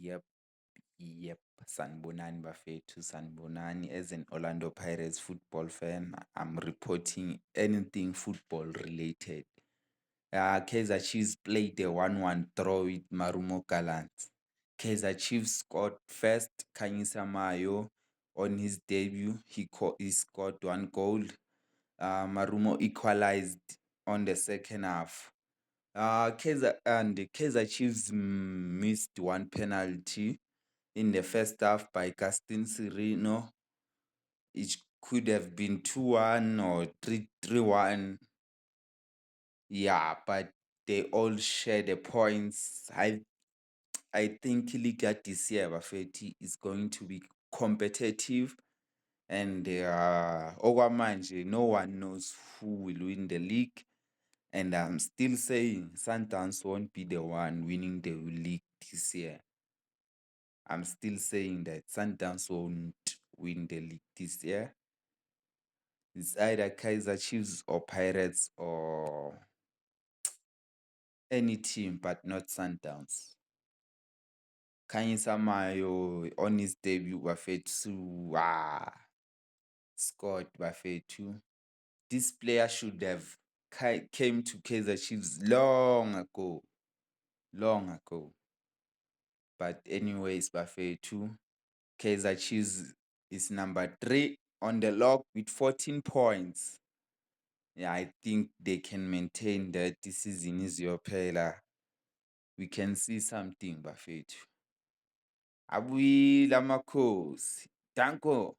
Yep, yep. Sanibonani bafethu, sanibonani. As an Orlando Pirates football fan, I'm reporting anything football related. Kaizer Chiefs played a 1-1 draw with Marumo Gallants. Kaizer Chiefs scored first. Kanyisa Mayo on his debut, he scored 1 goal. Marumo equalized on the second half. Kaizer Chiefs missed one penalty in the first half by Gaston Sereno. It could have been 2-1 or 3-1. Yeah, but they all share the points. I think Liga this year, Bafetti, is going to be competitive. And okwamanje, no one knows who will win the league. And I'm still saying Sundowns won't be the one winning the league this year. I'm still saying that Sundowns won't win the league this year. It's either Kaizer Chiefs or Pirates or any team, but not Sundowns. Kanyisa Mayo on his debut, Bafethu, scored Bafethu. This player should have came to Kaizer Chiefs long ago. Long ago. But anyways, Bafethu, Kaizer Chiefs is number 3 on the log with 14 points. Yeah, I think they can maintain that this season is your pela. We can see something, Bafethu. Abuyile amakhosi. Danko.